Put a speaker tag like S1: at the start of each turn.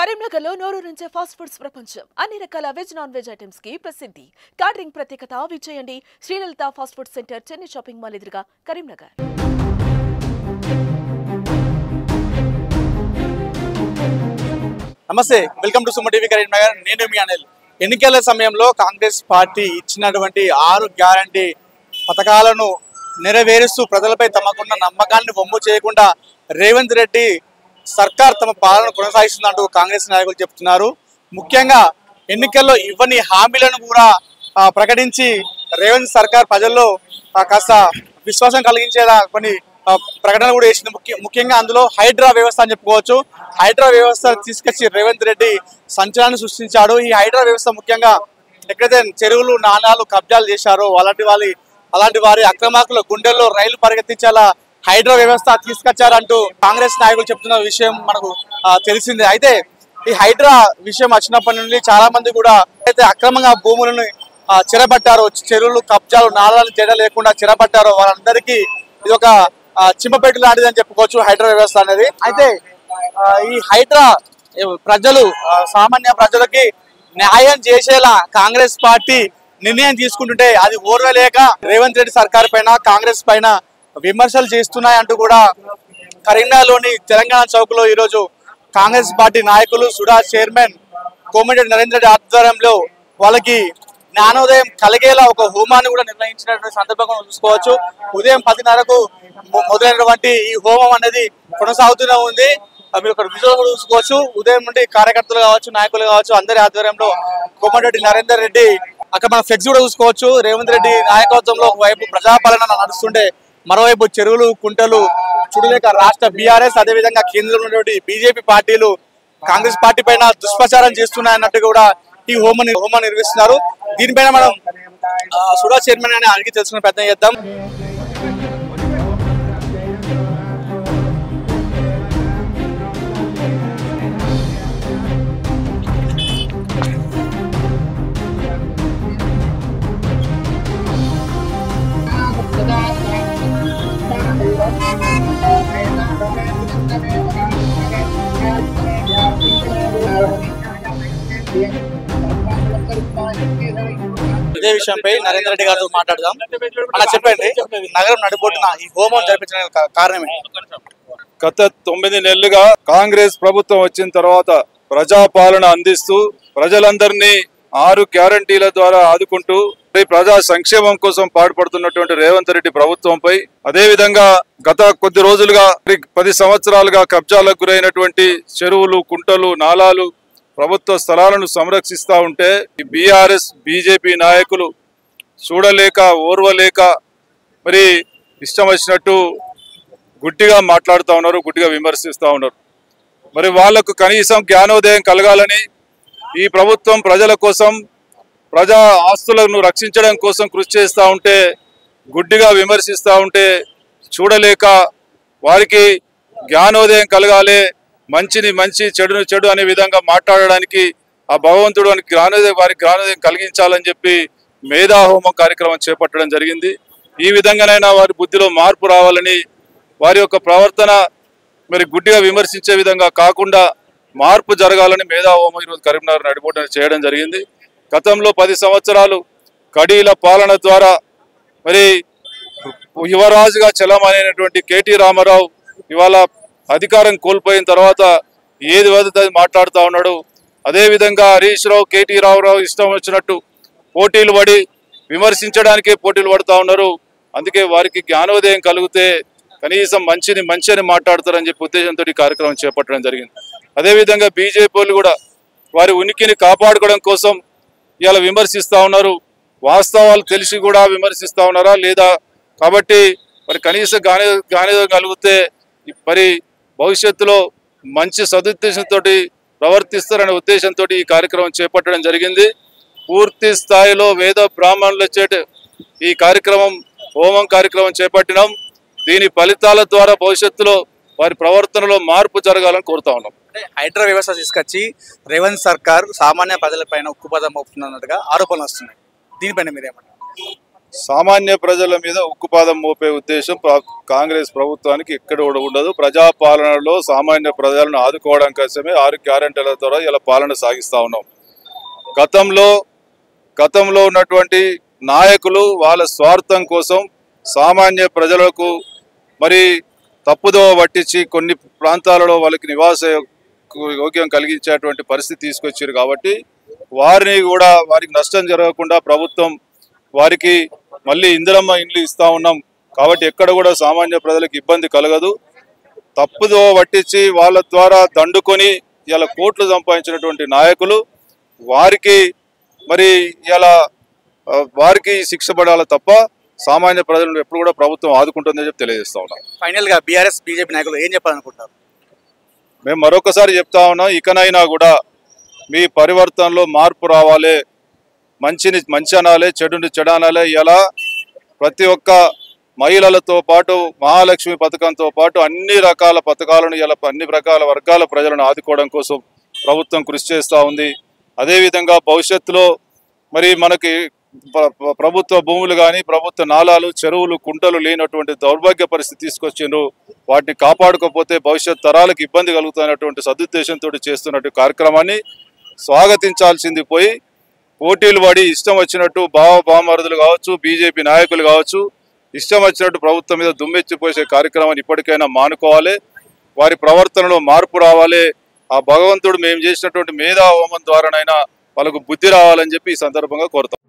S1: కరీంనగర్లో నోరూరించే fast foods ప్రపంచం. అన్ని రకాల వెజ్ నాన్ వెజ్ ఐటమ్స్ కి ప్రసిద్ధి. క్యాటరింగ్ ప్రత్యేకత విచ్చేయండి Srilalitha fast food centre, Chennai shopping mall ఎదురుగా, కరీంనగర్.
S2: నమస్తే, welcome to Suma TV Karimnagar. నేను మీ అనిల్. ఎన్నికల సమయంలో కాంగ్రెస్ పార్టీ ఇచ్చినటువంటి 6 గ్యారంటీ పథకాలను నెరవేరుస్తూ ప్రజలపై తమకున్న నమ్మకాన్ని వమ్ము చేయకుండా రేవంత్ రెడ్డి సర్కార్ తమ పాలన కొనసాగిస్తుందంటూ కాంగ్రెస్ నాయకులు చెప్తున్నారు. ముఖ్యంగా ఎన్నికల్లో ఇవ్వని హామీలను కూడా ప్రకటించి రేవంత్ సర్కార్ ప్రజల్లో కాస్త విశ్వాసం కలిగించేలా కొన్ని ప్రకటనలు కూడా చేసింది. ముఖ్యంగా అందులో హైడ్రా వ్యవస్థ అని చెప్పుకోవచ్చు. హైడ్రా వ్యవస్థ తీసుకొచ్చి రేవంత్ రెడ్డి సంచలనాన్ని సృష్టించాడు. ఈ హైడ్రా వ్యవస్థ ముఖ్యంగా ఎక్కడైతే చెరువులు నాణాలు కబ్జాలు చేశారో అలాంటి వారి అక్రమార్కుల గుండెల్లో రైలు పరిగెత్తించేలా హైడ్రా వ్యవస్థ తీసుకొచ్చారంటూ కాంగ్రెస్ నాయకులు చెప్తున్న విషయం మనకు తెలిసిందే. అయితే ఈ హైడ్రా విషయం వచ్చినప్పటి నుండి చాలా మంది కూడా అయితే అక్రమంగా భూములను చెరబట్టారో, చెరువులు కబ్జాలు నాళాలను జడ లేకుండా చెరబట్టారో వాళ్ళందరికీ ఇది ఒక చింపపెట్టు లాంటిది అని చెప్పుకోవచ్చు హైడ్రా వ్యవస్థ అనేది. అయితే ఈ హైడ్రా ప్రజలు, సామాన్య ప్రజలకి న్యాయం చేసేలా కాంగ్రెస్ పార్టీ నిర్ణయం తీసుకుంటుంటే అది ఓర్వలేక రేవంత్ రెడ్డి సర్కార్ పైన, కాంగ్రెస్ పైన విమర్శలు చేస్తున్నాయి అంటూ కూడా కరీంనగర్లోని తెలంగాణ చౌక్ లో ఈరోజు కాంగ్రెస్ పార్టీ నాయకులు, సుడా చైర్మన్ కోమటిరెడ్డి నరేంద్ర రెడ్డి ఆధ్వర్యంలో వాళ్ళకి జ్ఞానోదయం కలిగేలా ఒక హోమాన్ని కూడా నిర్వహించినటువంటి సందర్భంగా చూసుకోవచ్చు. ఉదయం 10:30కు మొదలైనటువంటి ఈ హోమం అనేది కొనసాగుతూనే ఉంది. మీరు ఒక విజువల్ కూడా చూసుకోవచ్చు. ఉదయం నుండి కార్యకర్తలు కావచ్చు, నాయకులు కావచ్చు, అందరి ఆధ్వర్యంలో కోమటిరెడ్డి నరేందర్ రెడ్డి అక్కడ మనం ఫ్లెక్స్ కూడా చూసుకోవచ్చు. రేవంత్ రెడ్డి నాయకత్వంలో ఒకవైపు ప్రజాపాలన నడుస్తుంటే మరోవైపు చెరువులు, కుంటలు చూడలేక రాష్ట్ర బీఆర్ఎస్, అదేవిధంగా కేంద్రంలో ఉన్నటువంటి బీజేపీ పార్టీలు కాంగ్రెస్ పార్టీ పైన దుష్ప్రచారం చేస్తున్నాయన్నట్టు కూడా ఈ హోమం నిర్వహిస్తున్నారు. దీనిపైన మనం సుడా చైర్మన్ అని అడిగి తెలుసుకునే ప్రయత్నం చేద్దాం. ఇదే విషయంపై నరేంద్ర రెడ్డి గారితో మాట్లాడదాం. అలా చెప్పండి, నగరం నడిబొడ్డున ఈ హోమం జరిపించడానికి కారణమే?
S3: గత 9 నెలలుగా కాంగ్రెస్ ప్రభుత్వం వచ్చిన తర్వాత ప్రజాపాలన అందిస్తూ ప్రజలందరినీ 6 గ్యారంటీల ద్వారా ఆదుకుంటూ ప్రజా సంక్షేమం కోసం పాటుపడుతున్నటువంటి రేవంత్ రెడ్డి ప్రభుత్వంపై, అదే విధంగా గత కొద్ది రోజులుగా 10 సంవత్సరాలుగా కబ్జాలకు గురైనటువంటి చెరువులు, కుంటలు, నాలాలు, ప్రభుత్వ స్థలాలను సంరక్షిస్తూ ఉంటే ఈ బీఆర్ఎస్, బీజేపీ నాయకులు చూడలేక, ఓర్వలేక మరి ఇష్టం వచ్చినట్టు గుడ్డిగా మాట్లాడుతూ ఉన్నారు, గుడ్డిగా విమర్శిస్తూ ఉన్నారు. మరి వాళ్లకు కనీసం జ్ఞానోదయం కలగాలని ఈ ప్రభుత్వం ప్రజల కోసం, ప్రజా ఆస్తులను రక్షించడం కోసం కృషి చేస్తూ ఉంటే గుడ్డిగా విమర్శిస్తూ ఉంటే చూడలేక, వారికి జ్ఞానోదయం కలగాలి, మంచిని మంచి, చెడును చెడు అనే విధంగా మాట్లాడడానికి ఆ భగవంతుడు వారికి జ్ఞానోదయం కలిగించాలని చెప్పి మేధాహోమం కార్యక్రమం చేపట్టడం జరిగింది. ఈ విధంగానైనా వారి బుద్ధిలో మార్పు రావాలని, వారి యొక్క ప్రవర్తన మరి గుడ్డిగా విమర్శించే విధంగా కాకుండా మార్పు జరగాలని మేధాహోమం ఈరోజు కరీంనగర్ నడిబొడ్డున చేయడం జరిగింది. గతంలో 10 సంవత్సరాలు కడీల పాలన ద్వారా మరి యువరాజుగా చలమనేటువంటి కేటీ రామారావు ఇవాళ అధికారం కోల్పోయిన తర్వాత ఏది వదిలితే మాట్లాడుతూ ఉన్నాడు. అదేవిధంగా హరీష్ రావు, కేటీ రామారావు ఇష్టం వచ్చినట్టు పోటీలు పడి విమర్శించడానికే పోటీలు పడుతూ ఉన్నారు. అందుకే వారికి జ్ఞానోదయం కలిగితే కనీసం మంచి అని మాట్లాడతారని చెప్పి ఉద్దేశంతో ఈ కార్యక్రమం చేపట్టడం జరిగింది. అదేవిధంగా బీజేపీ వాళ్ళు కూడా వారి ఉనికిని కాపాడుకోవడం కోసం ఇలా విమర్శిస్తూ ఉన్నారు. వాస్తవాలు తెలిసి కూడా విమర్శిస్తూ ఉన్నారా లేదా? కాబట్టి మరి కనీసం జ్ఞానోదయం కలిగితే మరి భవిష్యత్తులో మంచి సదుద్దేశంతో ప్రవర్తిస్తారనే ఉద్దేశంతో ఈ కార్యక్రమం చేపట్టడం జరిగింది. పూర్తి స్థాయిలో వేద బ్రాహ్మణుల చేత ఈ కార్యక్రమం, హోమం కార్యక్రమం చేపట్టినాం. దీని ఫలితాల ద్వారా భవిష్యత్తులో వారి ప్రవర్తనలో మార్పు జరగాలని కోరుతా ఉన్నాం.
S2: హైడ్రా వ్యవస్థ తీసుకొచ్చి రేవంత్ సర్కార్ సామాన్య ప్రజలపైన ఉక్కుపదం మోపుతున్నట్టుగా ఆరోపణలు వస్తున్నాయి. దీనిపైన మీరేమంటారు?
S3: సామాన్య ప్రజల మీద ఉక్కుపాదం మోపే ఉద్దేశం కాంగ్రెస్ ప్రభుత్వానికి ఎక్కడ కూడా ఉండదు. ప్రజాపాలనలో సామాన్య ప్రజలను ఆదుకోవడం కోసమే 6 గ్యారెంటీల ద్వారా ఇలా పాలన సాగిస్తా ఉన్నాం. గతంలో ఉన్నటువంటి నాయకులు వాళ్ళ స్వార్థం కోసం సామాన్య ప్రజలకు మరి తప్పుదోవ పట్టించి కొన్ని ప్రాంతాలలో వాళ్ళకి నివాస యోగ్యం కలిగించేటువంటి పరిస్థితి తీసుకొచ్చారు. కాబట్టి వారికి నష్టం జరగకుండా ప్రభుత్వం వారికి మళ్ళీ ఇందిరమ్మ ఇండ్లు ఇస్తా ఉన్నాం. కాబట్టి ఎక్కడ కూడా సామాన్య ప్రజలకు ఇబ్బంది కలగదు. తప్పుదోవ పట్టించి వాళ్ళ ద్వారా దండుకొని ఇలా కోట్లు సంపాదించినటువంటి నాయకులు వారికి శిక్ష పడాలి తప్ప సామాన్య ప్రజలను ఎప్పుడు కూడా ప్రభుత్వం ఆదుకుంటుందని చెప్పి తెలియజేస్తా ఉన్నాం.
S2: ఫైనల్ గా బీఆర్ఎస్ బీజేపీ నాయకులు ఏం చెప్పాలనుకుంటారు?
S3: మేము మరొకసారి చెప్తా ఉన్నాం, ఇకనైనా కూడా మీ పరివర్తనలో మార్పు రావాలి. మంచిని మంచి అనాలి, చెడుని చెడు అనాలి. ఇలా ప్రతి ఒక్క మహిళలతో పాటు మహాలక్ష్మి పథకంతో పాటు అన్ని రకాల పథకాలను ఇలా అన్ని రకాల వర్గాల ప్రజలను ఆదుకోవడం కోసం ప్రభుత్వం కృషి చేస్తూ ఉంది. అదేవిధంగా భవిష్యత్తులో మరి మనకి ప్రభుత్వ భూములు కానీ ప్రభుత్వ నాలాలు, చెరువులు, కుంటలు లేనటువంటి దౌర్భాగ్య పరిస్థితి తీసుకొచ్చిండ్రు. వాటిని కాపాడుకోకపోతే భవిష్యత్ తరాలకు ఇబ్బంది కలుగుతున్నటువంటి సదుద్దేశంతో చేస్తున్నట్టు కార్యక్రమాన్ని స్వాగతించాల్సింది పోయి పోటీలు పడి ఇష్టం వచ్చినట్టు బామరుదులు కావచ్చు, బీజేపీ నాయకులు కావచ్చు, ఇష్టం వచ్చినట్టు ప్రభుత్వం మీద దుమ్మెచ్చిపోసే కార్యక్రమాన్ని ఇప్పటికైనా మానుకోవాలి. వారి ప్రవర్తనలో మార్పు రావాలి. ఆ భగవంతుడు మేము చేసినటువంటి మేధా హోమం ద్వారానైనా వాళ్ళకు బుద్ధి రావాలని చెప్పి ఈ సందర్భంగా కోరుతాం.